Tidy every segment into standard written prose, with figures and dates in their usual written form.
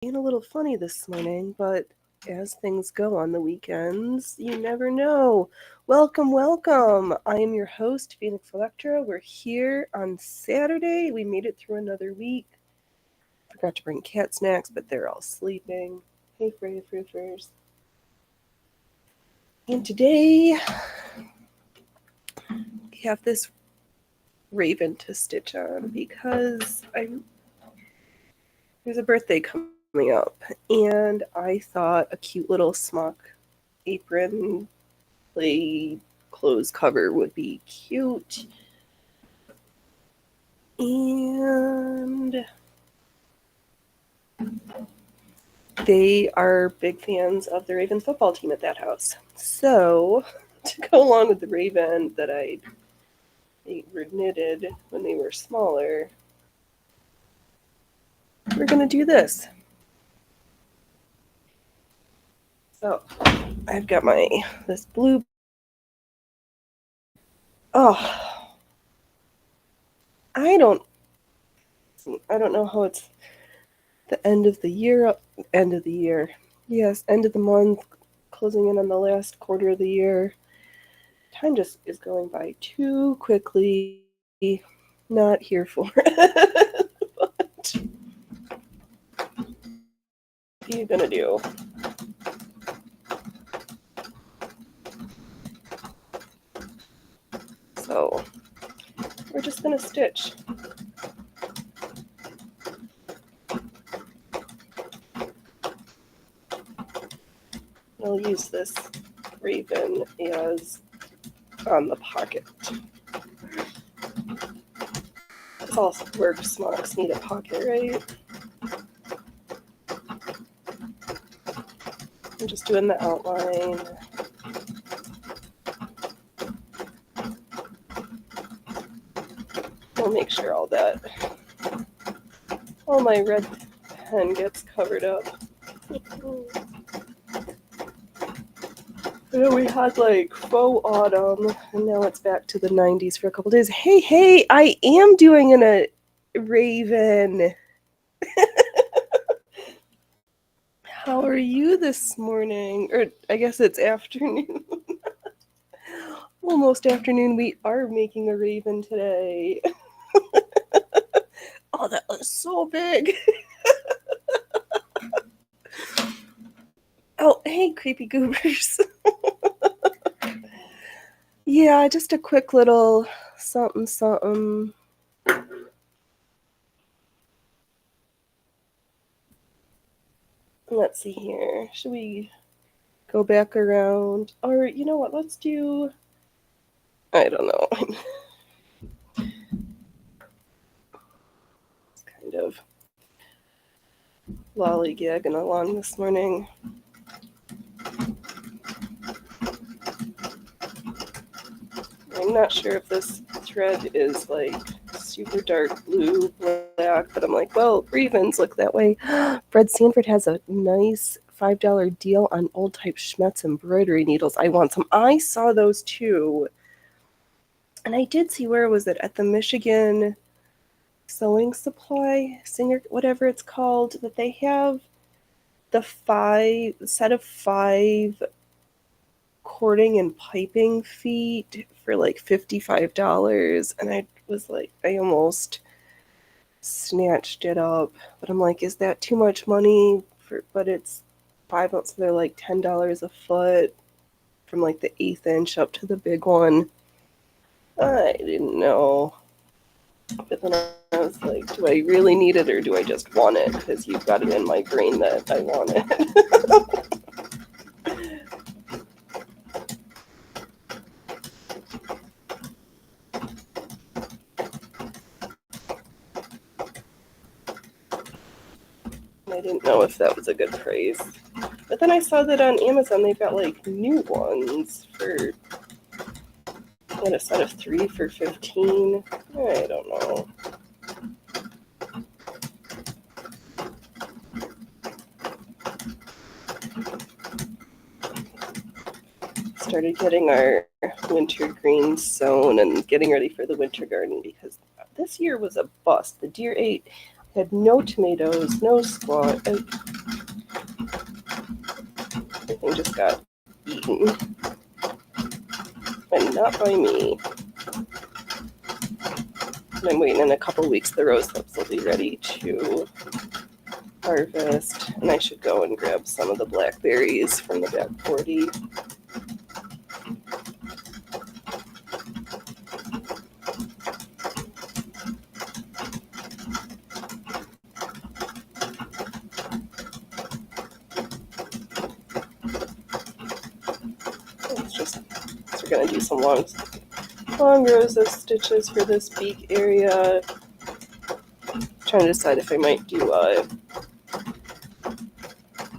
Being a little funny this morning, but as things go on the weekends, you never know. Welcome, welcome. I am your host, Phoenix Electra. We're here on Saturday. We made it through another week. Forgot to bring cat snacks, but they're all sleeping. Hey, Frey Fruiters. And today, we have this raven to stitch on because there's a birthday coming up, and I thought a cute little smock apron play clothes cover would be cute. And they are big fans of the Ravens football team at that house. So, to go along with the Raven that they were knitted when they were smaller, we're going to do this. So, I've got this blue. Oh, I don't know how it's the end of the year. Yes, end of the month, closing in on the last quarter of the year. Time just is going by too quickly. Not here for it. But what are you gonna do? So we're just gonna stitch. I'll use this Raven as on the pocket. All work smocks need a pocket, right? I'm just doing the outline. I'll make sure all my red pen gets covered up. We had like faux autumn, and now it's back to the 90s for a couple days. Hey, I am doing a Raven. How are you this morning? Or I guess it's afternoon. Almost afternoon. We are making a Raven today. Oh, that was so big. Oh, hey, creepy goobers. Yeah, just a quick little something. Let's see here. Should we go back around? Or, you know what, let's do... I don't know. It's kind of lollygagging along this morning. I'm not sure if this thread is like super dark blue, black, but I'm like, well, Ravens look that way. Fred Sanford has a nice $5 deal on old type Schmetz embroidery needles. I want some. I saw those too. And I did see, where was it? At the Michigan Sewing Supply, Singer, whatever it's called, that they have the set of 5 cording and piping feet for like $55, and I was like, I almost snatched it up, but I'm like, is that too much money but it's 5 ounce, so they're like $10 a foot from like the 1/8 inch up to the big one. I didn't know, but then I was like, do I really need it, or do I just want it because you've got it in my brain that I want it? I didn't know if that was a good praise. But then I saw that on Amazon they've got like new ones for a set of 3 for $15. I don't know. Started getting our winter greens sown and getting ready for the winter garden, because this year was a bust. The deer had no tomatoes, no squash, just got eaten. And not by me. And I'm waiting in a couple weeks, the rose hips will be ready to harvest, and I should go and grab some of the blackberries from the back 40. So we're gonna do some long rows of stitches for this beak area. Trying to decide if I might do a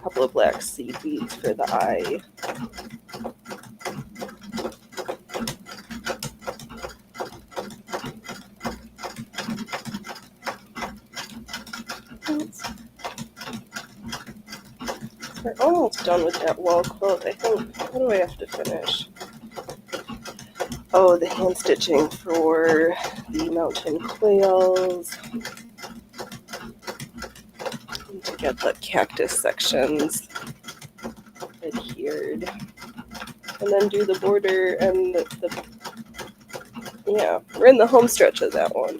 couple of black seed beads for the eye. We're almost done with that wall quilt. I think, what do I have to finish? Oh, the hand stitching for the mountain quails. Need to get the cactus sections adhered. And then do the border and yeah, we're in the home stretch of that one.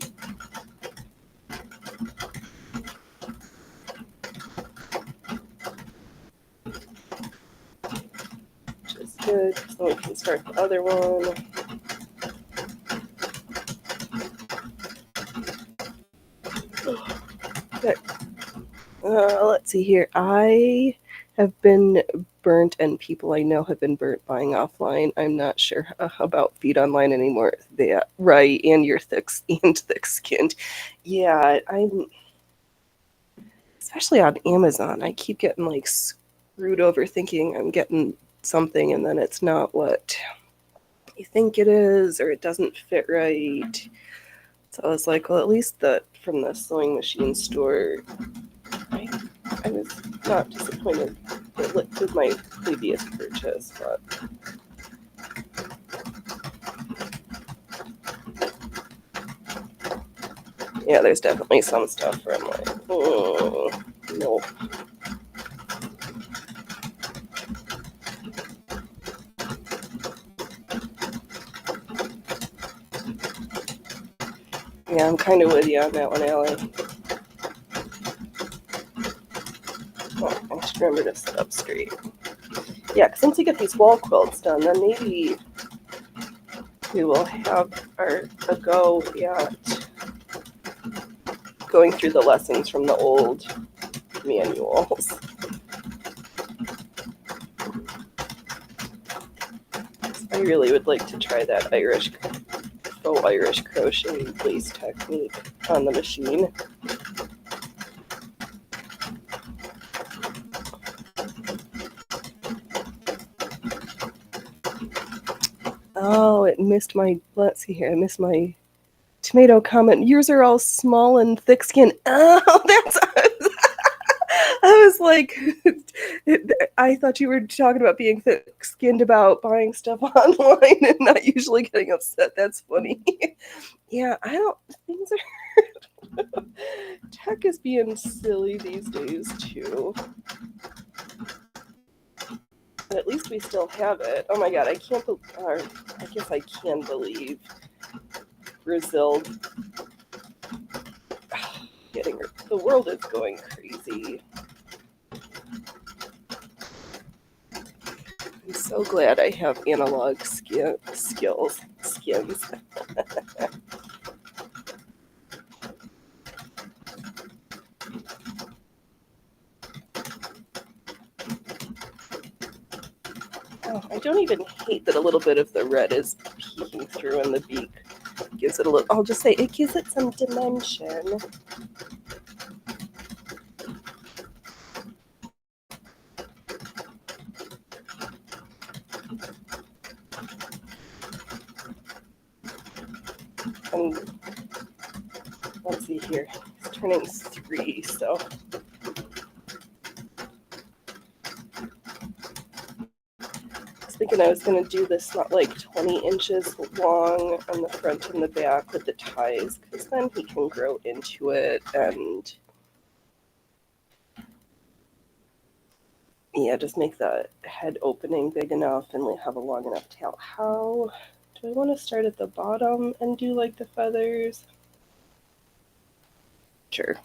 Which is good, so we can start the other one. Okay. Let's see here. I have been burnt, and people I know have been burnt buying offline. I'm not sure about Feed Online anymore. That right, and you're thick-skinned. Yeah, I'm especially on Amazon. I keep getting like screwed over, thinking I'm getting something, and then it's not what you think it is, or it doesn't fit right. So I was like, well, at least from the sewing machine store, I was not disappointed with my previous purchase, but yeah, there's definitely some stuff where I'm like, oh, nope. Yeah, I'm kind of with you on that one, Allie. Oh, I should remember to sit up straight. Yeah, because once we get these wall quilts done, then maybe we will have a go at going through the lessons from the old manuals. I really would like to try that faux Irish crochet lace technique on the machine. Oh, it missed my, let's see here, I missed my tomato comment. Yours are all small and thick skinned. Oh, that's, I was like, I thought you were talking about being thick skinned about buying stuff online and not usually getting upset. That's funny. Yeah, things are, tech is being silly these days too. But at least we still have it. Oh my god, I guess I can believe Brazil the world is going crazy. I'm so glad I have analog skins. Oh, I don't even hate that a little bit of the red is peeking through in the beak. Gives it a little, I'll just say it gives it some dimension. And let's see here, he's turning 3, so thinking I was going to do this not like 20 inches long on the front and the back with the ties, because then he can grow into it. And Yeah, just make the head opening big enough and have a long enough tail. How do I want to start at the bottom and do like the feathers? Sure.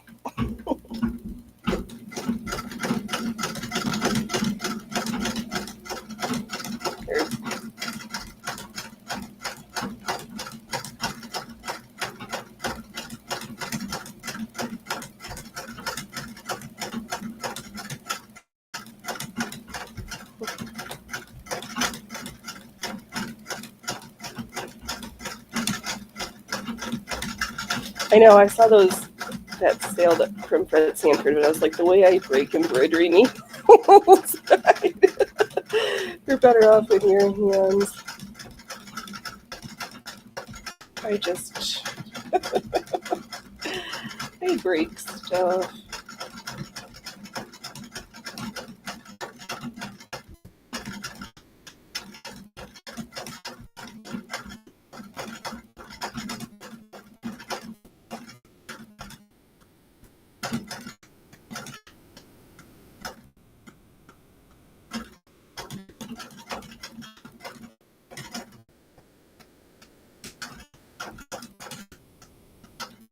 I know, I saw that sale from Fred Sanford, but I was like, the way I break embroidery needles, you're better off with your hands. I just, I break stuff.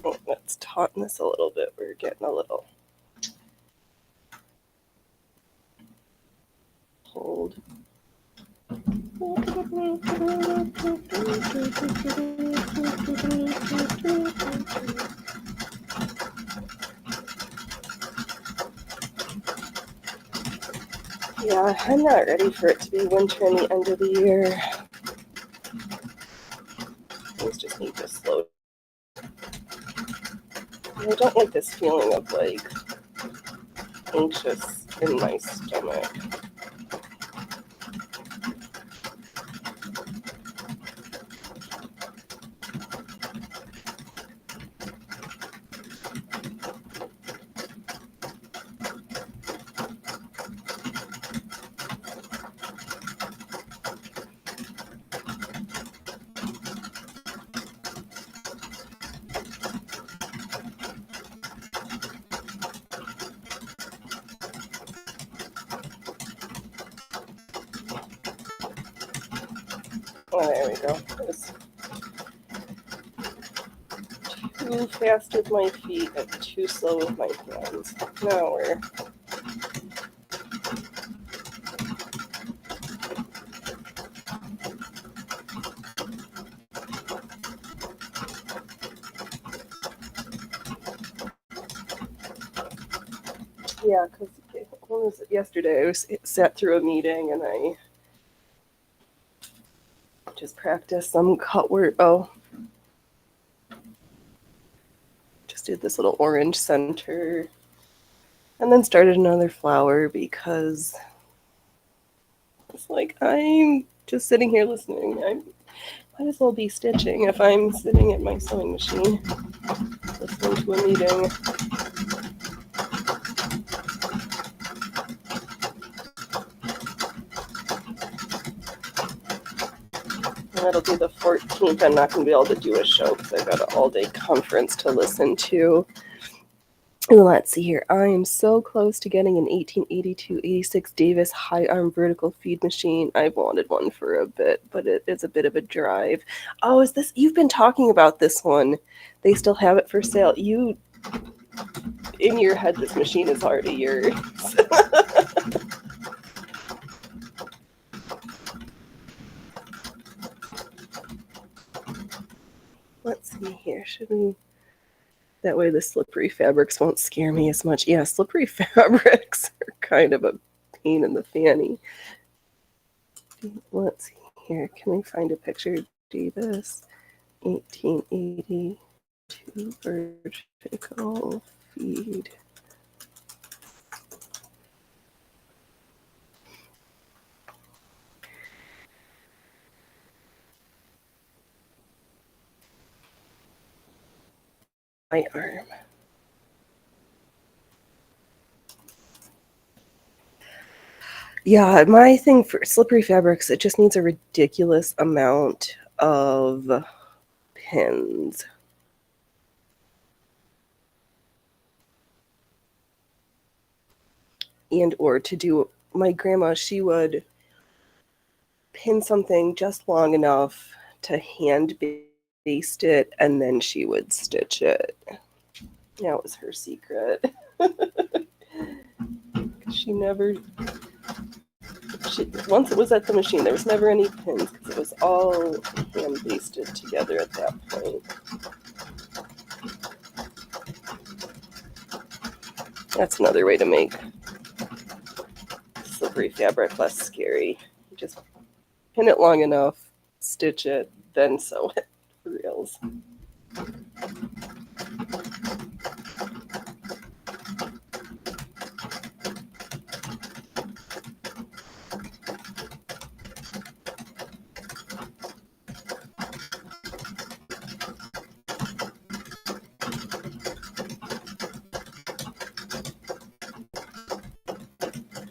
Oh, let's tauten this a little bit. We're getting a little pulled. Yeah, I'm not ready for it to be winter in the end of the year. Things just need to slow. I don't like this feeling of like anxious in my stomach. Oh, there we go. It was too fast with my feet and too slow with my hands. Now we're yeah, because when was it? Yesterday I sat through a meeting and I just practiced some cut work. Oh, just did this little orange center and then started another flower because it's like I'm just sitting here listening. I might as well be stitching if I'm sitting at my sewing machine listening to a meeting. And that'll be the 14th. I'm not going to be able to do a show because I've got an all-day conference to listen to. Let's see here. I am so close to getting an 1882-86 Davis high arm vertical feed machine. I've wanted one for a bit, but it is a bit of a drive. Oh, is this? You've been talking about this one. They still have it for sale. You, in your head, this machine is already yours. Let's see here. Should we? That way the slippery fabrics won't scare me as much. Yeah, slippery fabrics are kind of a pain in the fanny. Let's see here. Can we find a picture? Davis, 1882 vertical feed. My arm. Yeah, my thing for slippery fabrics, it just needs a ridiculous amount of pins. And or to do my grandma, she would pin something just long enough to hand baste it, and then she would stitch it. That was her secret. She never. Once it was at the machine, there was never any pins because it was all hand basted together at that point. That's another way to make slippery fabric less scary. You just pin it long enough, stitch it, then sew it for reals.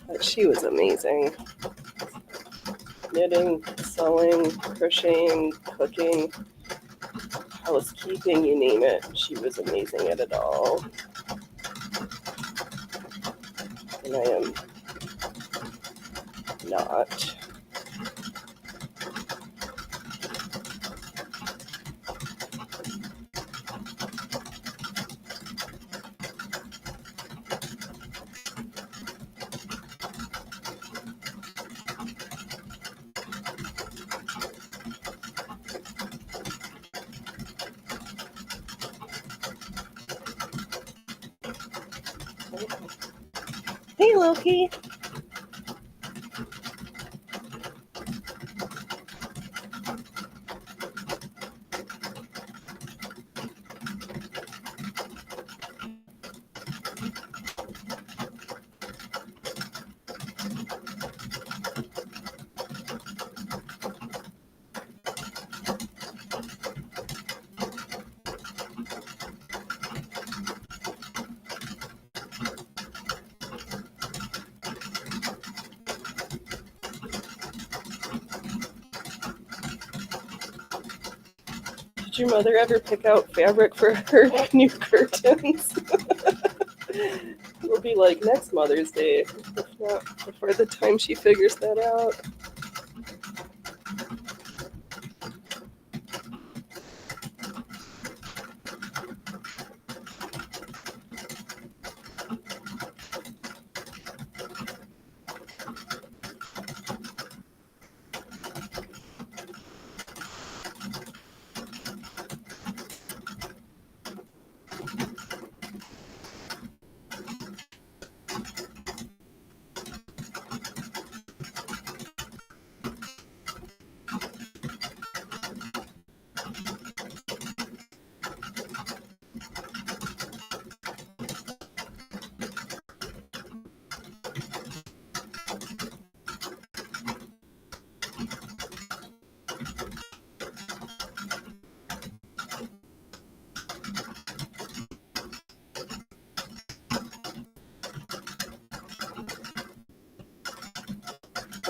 But she was amazing. Knitting, sewing, crocheting, cooking, housekeeping, you name it. She was amazing at it all. And I am not. Hey, Loki. Did your mother ever pick out fabric for her new curtains? It'll be like next Mother's Day, if not before the time she figures that out.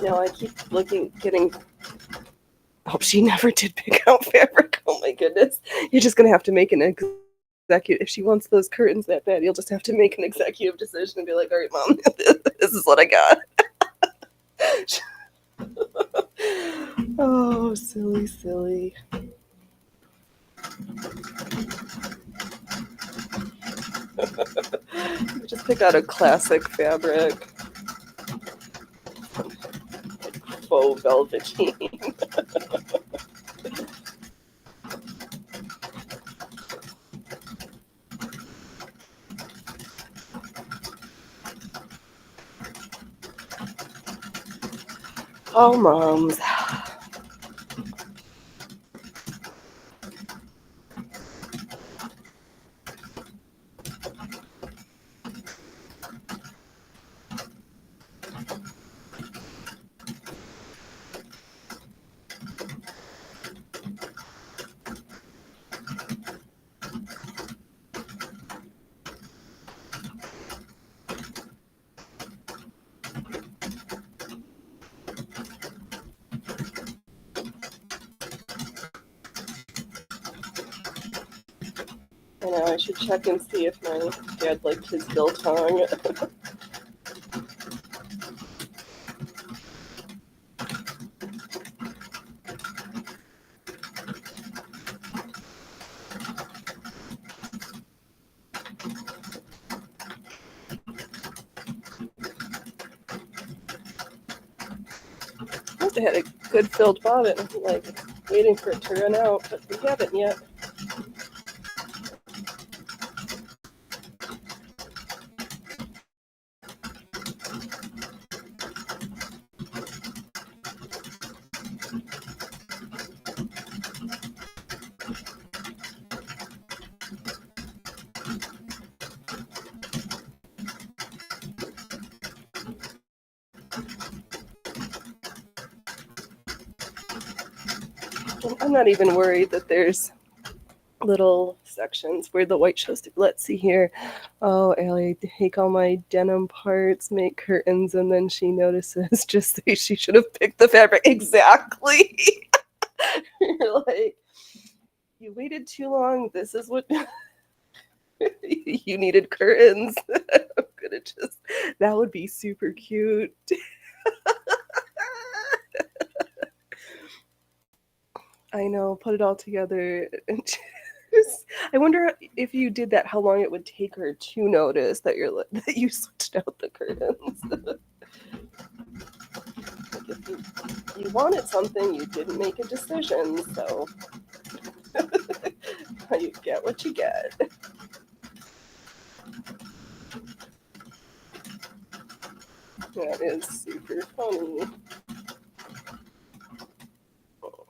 Now I keep getting. Oh, she never did pick out fabric. Oh my goodness. You're just going to have to make an executive. If she wants those curtains that bad, you'll just have to make an executive decision and be like, all right, Mom, this is what I got. Oh, silly, silly. Just pick out a classic fabric. Faux velveteen. Oh, moms. I know, I should check and see if my dad liked his biltong. supposed to have a good filled bonnet. I'm like waiting for it to run out, but we haven't yet. I'm not even worried that there's little sections where the white shows. Let's see here. Oh, Allie, take all my denim parts, make curtains, and then she notices. Just say she should have picked the fabric. Exactly. You're like, you waited too long. This is what you needed curtains. I'm gonna just, that would be super cute. I know, put it all together. And I wonder if you did that, how long it would take her to notice that that you switched out the curtains. Like if you wanted something, you didn't make a decision, so you get what you get. That is super funny. Oh,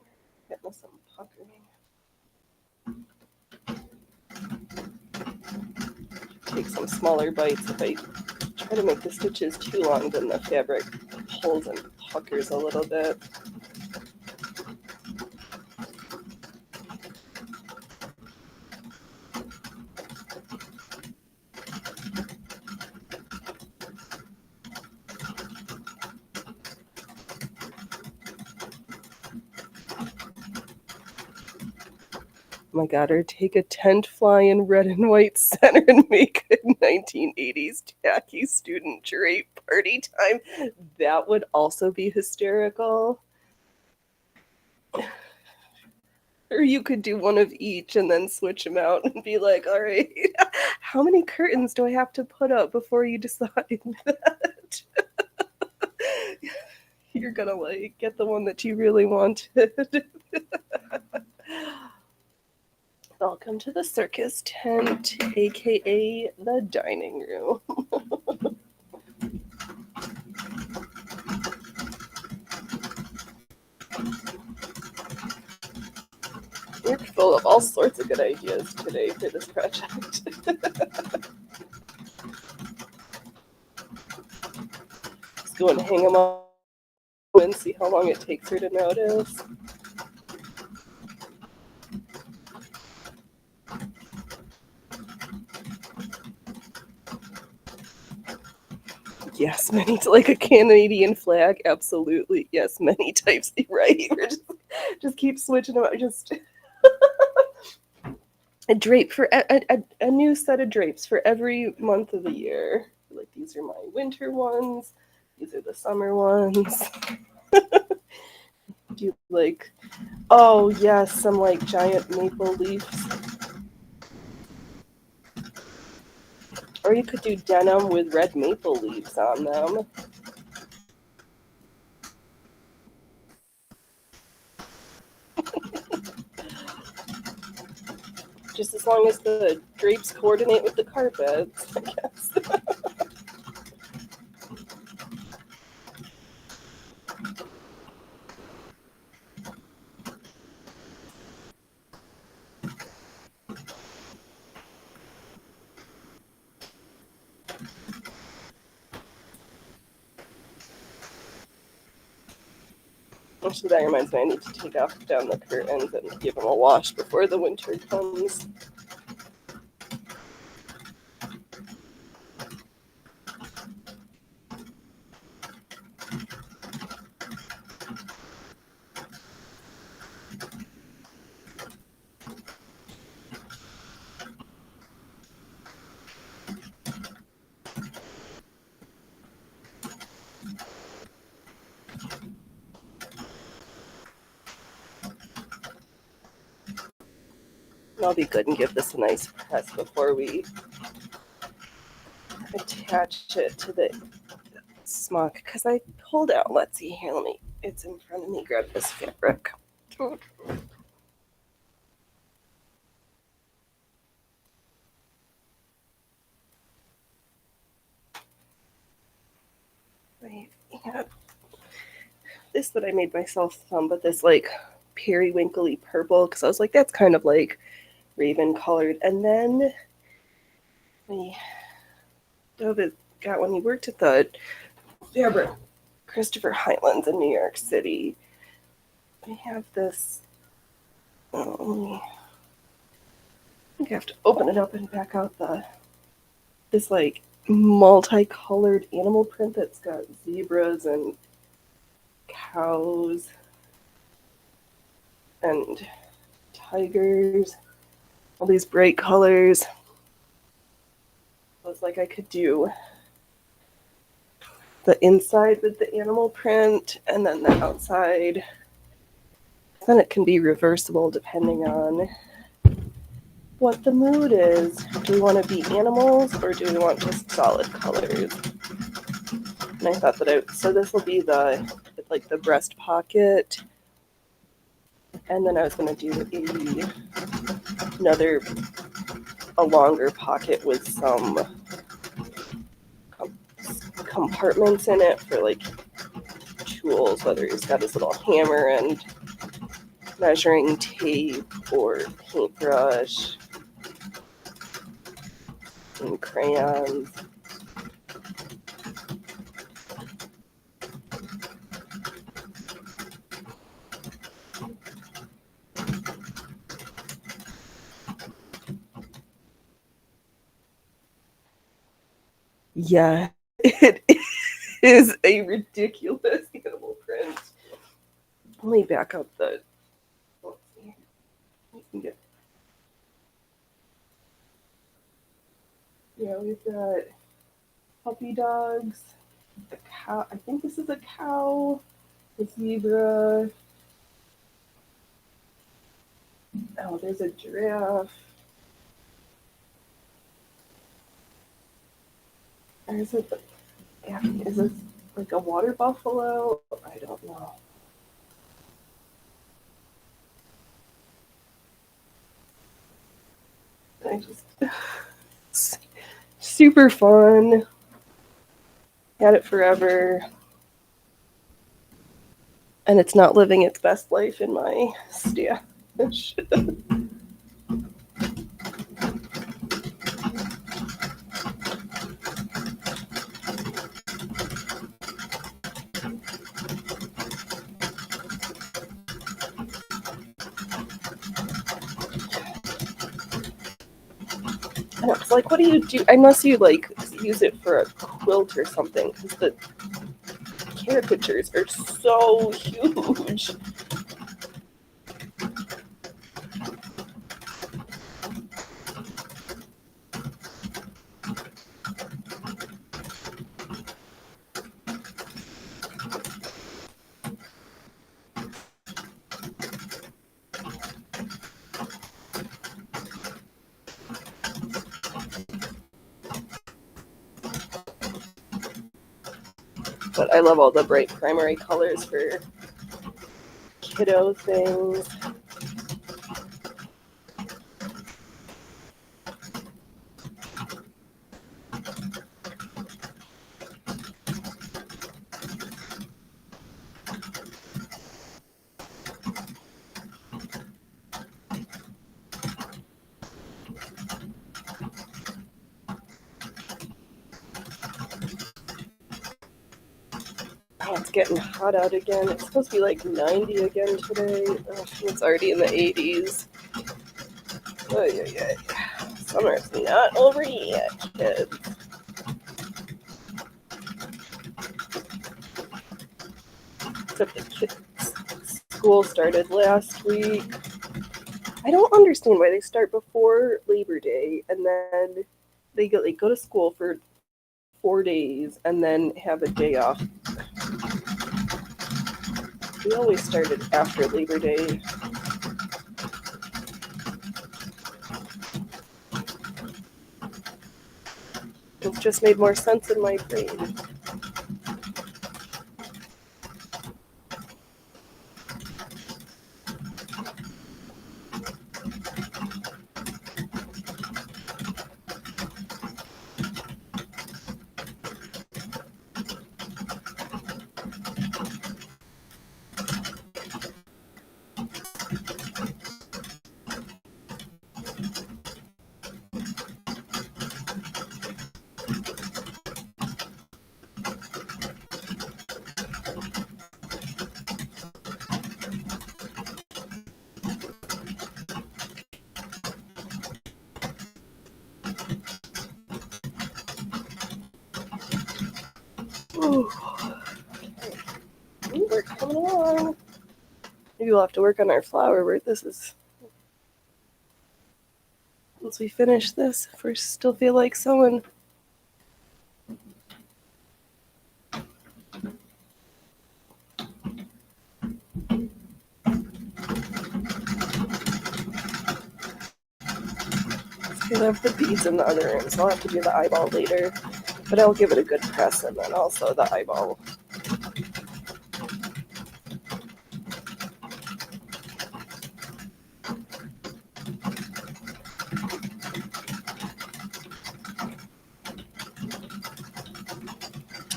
getting some puckering. Take some smaller bites. If I try to make the stitches too long, then the fabric pulls and puckers a little bit. Oh my god, or take a tent fly in red and white center and make a 1980s tacky student drape party time. That would also be hysterical. Or you could do one of each and then switch them out and be like, all right, how many curtains do I have to put up before you decide that you're gonna like get the one that you really wanted? Welcome to the circus tent, aka the dining room. You're full of all sorts of good ideas today for this project. Just go and hang them up and see how long it takes her to notice. Yes, many, like a Canadian flag, absolutely. Yes, many types, right? Just keep switching them out. Just a drape for a new set of drapes for every month of the year. Like, these are my winter ones. These are the summer ones. Do you like, oh yes, some like giant maple leaves. Or you could do denim with red maple leaves on them. Just as long as the drapes coordinate with the carpets, I guess. Actually, that reminds me, I need to take down the curtains and give them a wash before the winter comes. I'll be good and give this a nice press before we attach it to the smock because I pulled out. Let's see here. It's in front of me. Grab this fabric. I had this that I made myself some, but this like periwinkly purple because I was like, that's kind of like raven colored. And then David got when he worked at the fabric Christopher Highlands in New York City. I have this. I think I have to open it up and back out this like multicolored animal print that's got zebras and cows and tigers, all these bright colors. I was like, I could do the inside with the animal print and then the outside. Then it can be reversible depending on what the mood is. Do we want to be animals or do we want just solid colors? And I thought that so this will be the breast pocket. And then I was going to do a longer pocket with some compartments in it for like tools, whether he's got his little hammer and measuring tape or paintbrush and crayons. Yeah, it is a ridiculous animal print. Let me back up the. Let's see. You can get. Yeah, we've got puppy dogs, a cow. I think this is a cow, a zebra. Oh, there's a giraffe. Or is it? Is this like a water buffalo? I don't know. I just super fun. Had it forever. And it's not living its best life in my stash. I know, it's like, what do you do? Unless you like use it for a quilt or something, because the caricatures are so huge. But I love all the bright primary colors for kiddo things. Oh, it's getting hot out again. It's supposed to be like 90 again today. Oh, it's already in the 80s. Oh, yeah. Summer's not over yet, kids. Except the kids' school started last week. I don't understand why they start before Labor Day and then they go to school for 4 days and then have a day off. We always started after Labor Day. It just made more sense in my brain. Ooh. Ooh, we're coming along. Maybe we'll have to work on our flower where this is. Once we finish this, if we still feel like sewing. I have the beads in the other end, so I'll have to do the eyeball later. But I'll give it a good press and then also the eyeball.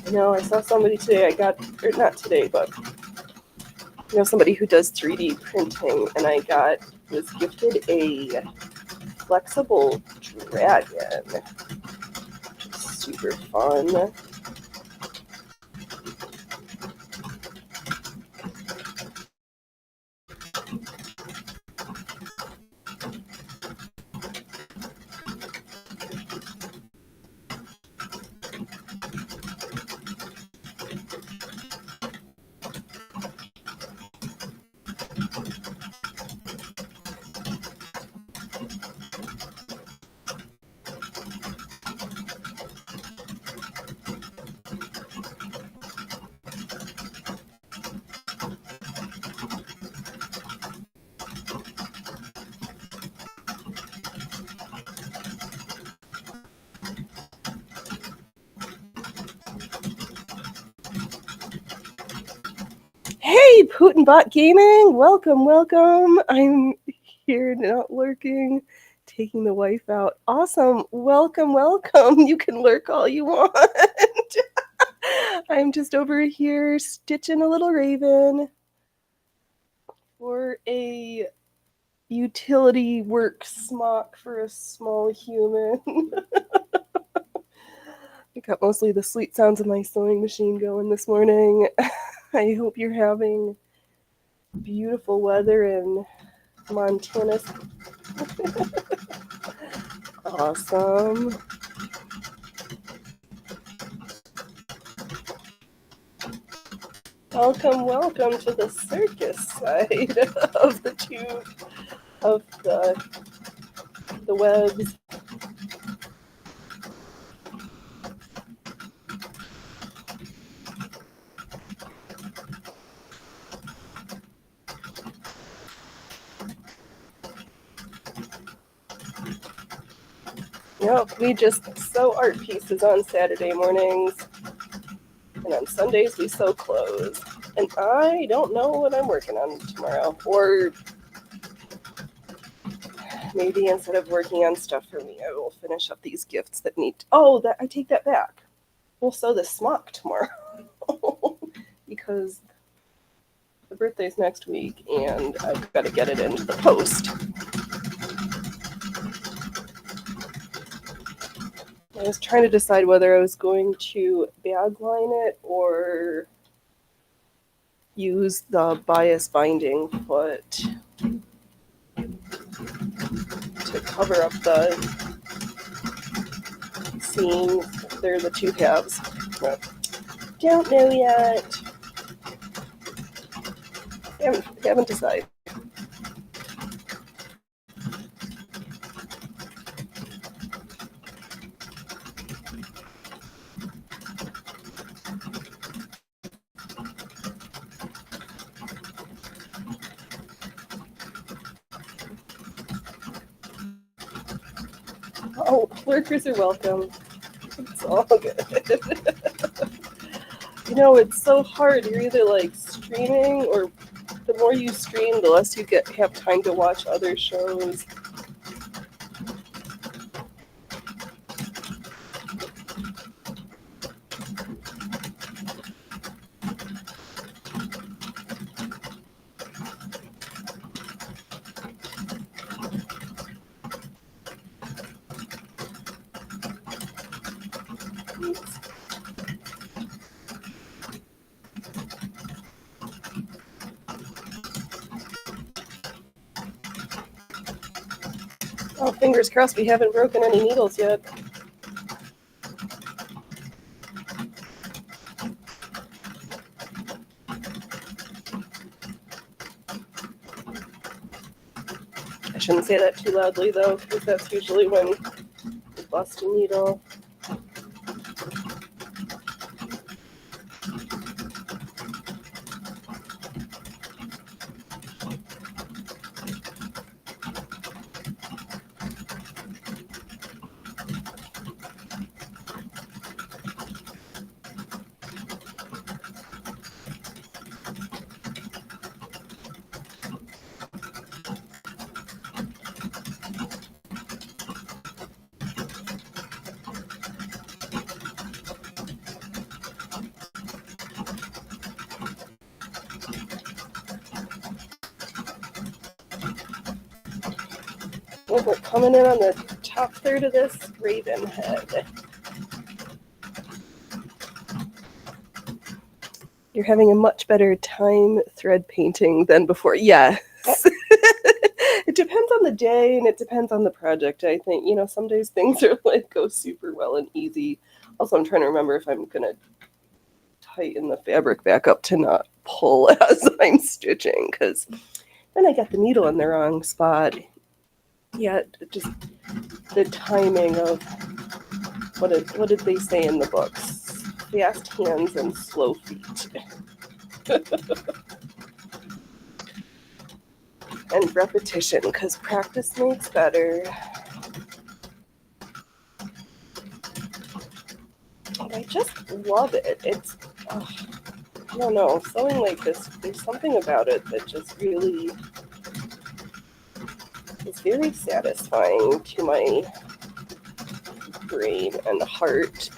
You know, I saw somebody today, or not today, but somebody who does 3D printing, and was gifted a flexible dragon, which is super fun. Hey, Putinbot Gaming! Welcome. I'm here, not lurking, taking the wife out. Awesome. Welcome. You can lurk all you want. I'm just over here stitching a little raven for a utility work smock for a small human. I got mostly the sweet sounds of my sewing machine going this morning. I hope you're having beautiful weather in Montana. Awesome. Welcome to the circus side of the tube of the webs. Yep, we just sew art pieces on Saturday mornings, and on Sundays we sew clothes. And I don't know what I'm working on tomorrow, or maybe instead of working on stuff for me, I will finish up these gifts that need. I take that back. We'll sew the smock tomorrow because the birthday's next week, and I've got to get it into the post. I was trying to decide whether I was going to bag line it or use the bias binding foot to cover up the seams. They're the two halves. But don't know yet. Haven't decided. Oh, lurkers are welcome. It's all good. It's so hard. You're either like streaming, or the more you stream, the less you have time to watch other shows. Oh, fingers crossed we haven't broken any needles yet. I shouldn't say that too loudly, though, because that's usually when you bust a needle. Well, we're coming in on the top third of this raven head. You're having a much better time thread painting than before. Yes. It depends on the day and it depends on the project. I think, some days things are like go super well and easy. Also, I'm trying to remember if I'm going to tighten the fabric back up to not pull as I'm stitching, because then I got the needle in the wrong spot. Yeah, just the timing of what did they say in the books? Fast hands and slow feet. And repetition, because practice makes better. And I just love it. It's, I don't know, sewing like this, there's something about it that just really is very satisfying to my brain and heart.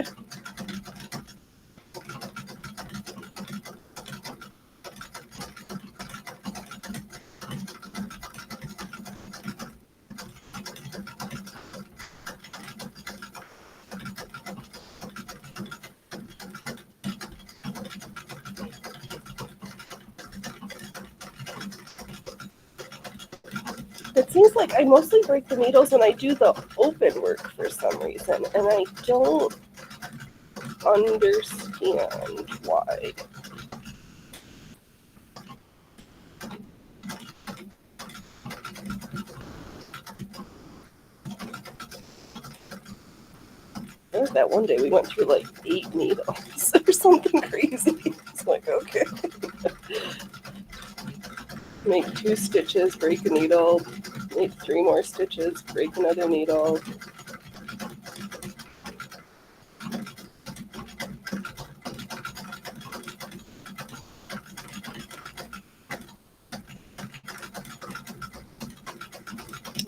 It seems like I mostly break the needles when I do the open work for some reason, and I don't understand why. There was that one day we went through like 8 needles or something crazy. It's like, okay. Make 2 stitches, break a needle, make 3 more stitches, break another needle.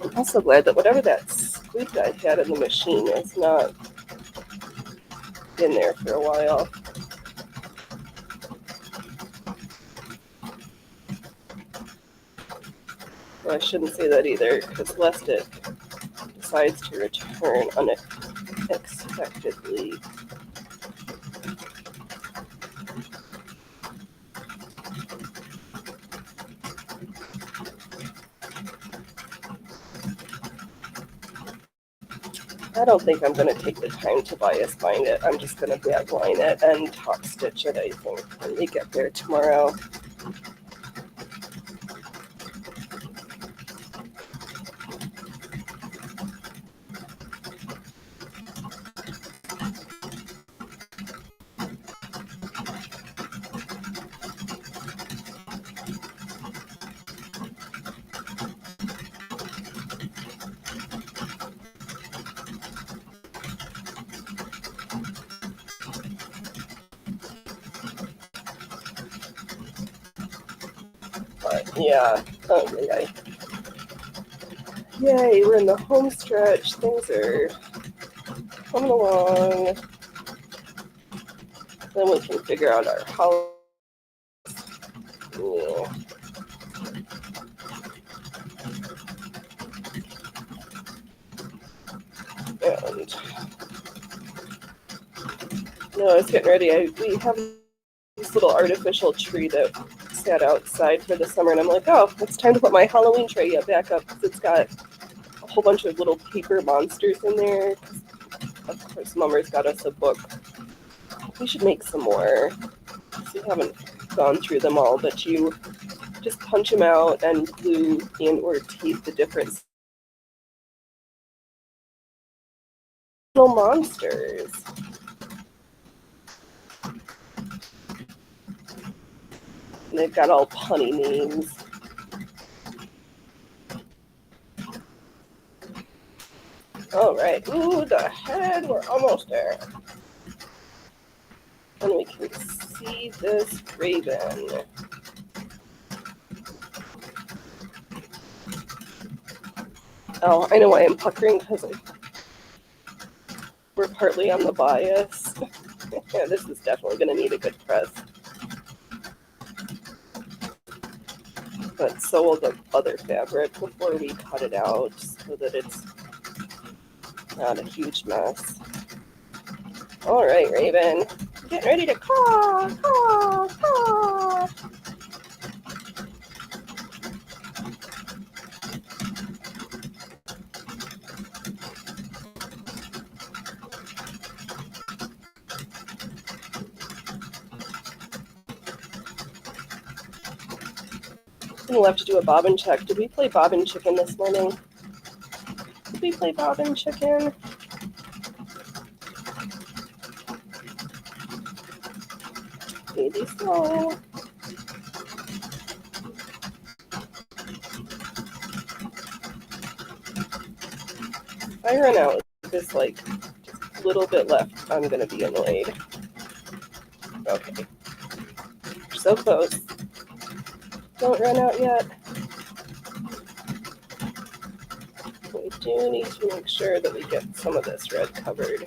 I'm also glad that whatever that squeak I had in the machine has not been there for a while. Well, I shouldn't say that either, because lest it decides to return unexpectedly. I don't think I'm going to take the time to bias bind it. I'm just going to bag line it and top stitch it, I think, when we get there tomorrow. But yeah, yay, we're in the home stretch. Things are coming along. Then we can figure out our house. Yeah. And no, I was getting ready. We have this little artificial tree that sat outside for the summer, and I'm like, oh, it's time to put my Halloween tray back up because it's got a whole bunch of little paper monsters in there. Of course, Mummer's got us a book. We should make some more. We haven't gone through them all, but you just punch them out and glue in or tape the different little monsters. And they've got all punny names. All right. Ooh, the head. We're almost there. And we can see this raven. Oh, I know why I'm puckering, because we're partly on the bias. Yeah, this is definitely going to need a good press. But so will the other fabric before we cut it out, so that it's not a huge mess. All right, Raven. Getting ready to caw, caw, caw. We'll have to do a bobbin check. Did we play bobbin chicken this morning? Did we play bobbin chicken? Maybe so. If I run out with this, like, just a little bit left, I'm going to be annoyed. Okay. We're so close. Don't run out yet. We do need to make sure that we get some of this red covered.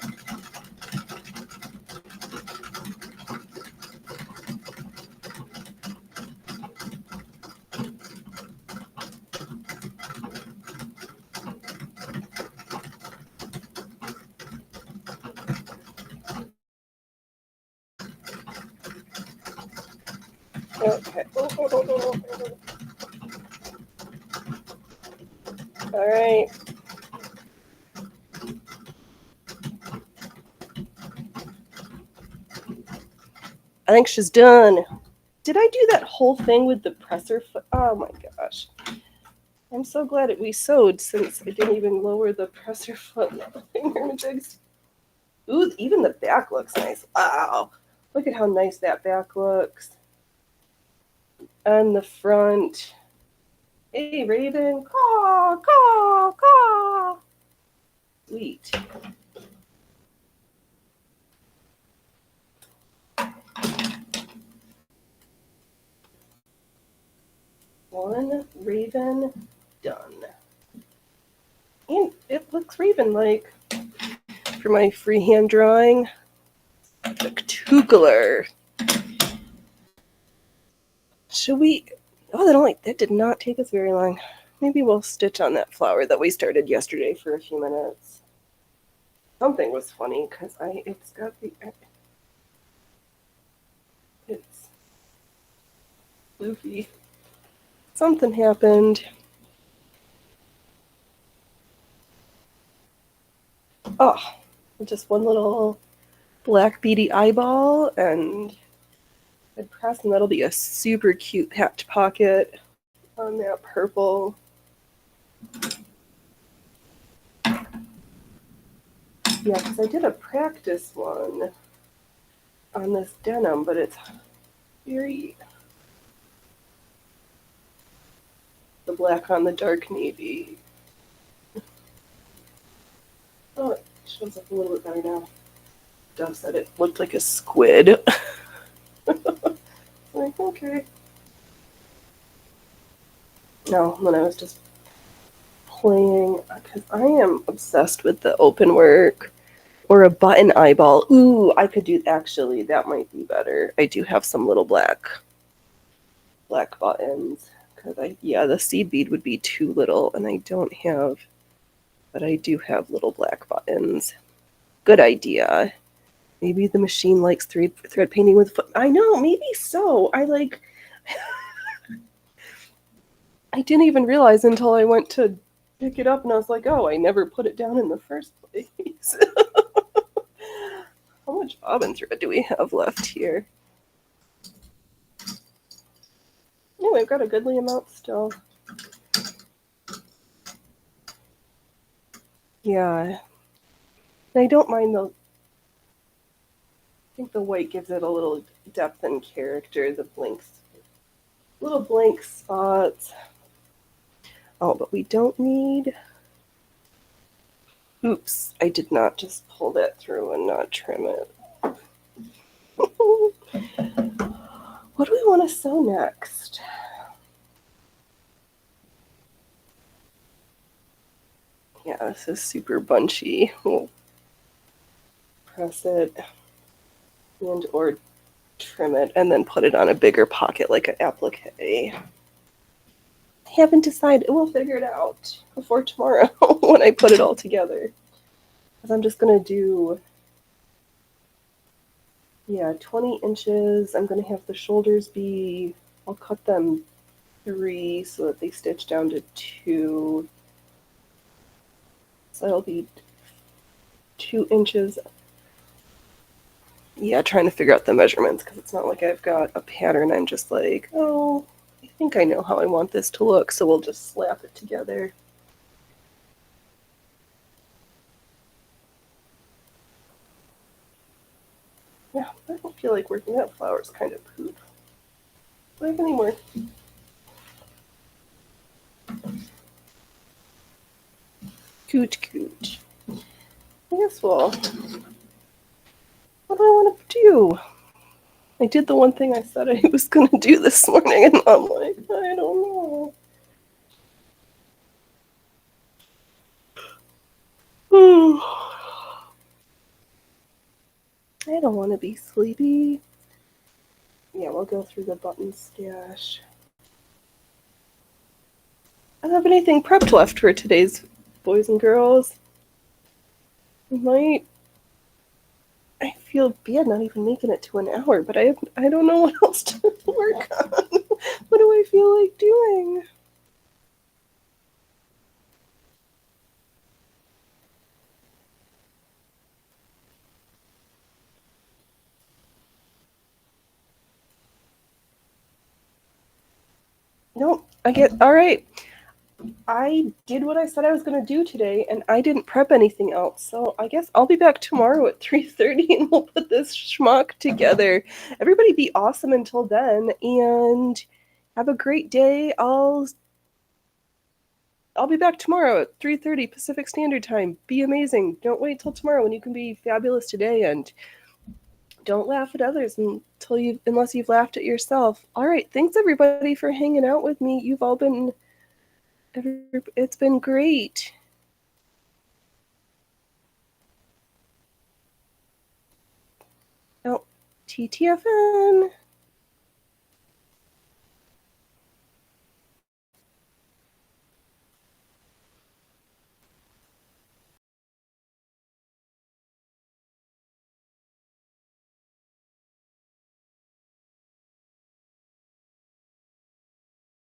Okay. All right. I think she's done. Did I do that whole thing with the presser foot? Oh my gosh. I'm so glad we sewed, since I didn't even lower the presser foot thingamajig. Ooh, even the back looks nice. Wow. Look at how nice that back looks. And the front. Hey, Raven. Caw, caw, caw. Sweet. One Raven done. And it looks Raven-like. For my freehand drawing, the Cthulhu. Should we? Oh, that did not take us very long. Maybe we'll stitch on that flower that we started yesterday for a few minutes. Something was funny because it's got the. It's floofy. Something happened. Oh, just one little black beady eyeball, and I'd press, and that'll be a super cute patch pocket on that purple. Yeah, because I did a practice one on this denim, but it's very... the black on the dark navy. Oh, it shows up a little bit better now. Dove said it looked like a squid. Like, okay. No, then I was just playing, because I am obsessed with the open work or a button eyeball. Ooh, I could do, actually, that might be better. I do have some little black buttons, because the seed bead would be too little, and I don't have, but I do have little black buttons. Good idea. Maybe the machine likes thread painting with foot. I know, maybe so. I didn't even realize until I went to pick it up and I was like, oh, I never put it down in the first place. How much bobbin thread do we have left here? Yeah, we've got a goodly amount still. Yeah. I don't mind the... I think the white gives it a little depth and character, the blanks. Little blank spots. Oh, but we don't need... Oops, I did not just pull that through and not trim it. What do we want to sew next? Yeah, this is super bunchy. We'll press it and or trim it and then put it on a bigger pocket like an applique. I haven't decided. We'll figure it out before tomorrow when I put it all together. Because I'm just going to do, 20 inches. I'm going to have the shoulders be, I'll cut them 3 so that they stitch down to 2. So it'll be 2 inches. Yeah, trying to figure out the measurements because it's not like I've got a pattern. I'm just like, oh, I think I know how I want this to look, so we'll just slap it together. Yeah, I don't feel like working that flower's kind of poop. Do I have any more? Coot. I guess what do I want to do? I did the one thing I said I was going to do this morning, and I'm like, I don't know. I don't want to be sleepy. Yeah, we'll go through the button stash. I don't have anything prepped left for today's boys and girls. I feel bad not even making it to an hour, but I don't know what else to work on. What do I feel like doing? Nope. All right. I did what I said I was going to do today, and I didn't prep anything else. So I guess I'll be back tomorrow at 3:30, and we'll put this schmuck together. Everybody be awesome until then, and have a great day. I'll be back tomorrow at 3:30 Pacific Standard Time. Be amazing. Don't wait till tomorrow when you can be fabulous today, and don't laugh at others unless you've laughed at yourself. All right. Thanks everybody for hanging out with me. You've all been... It's been great. Oh, TTFN.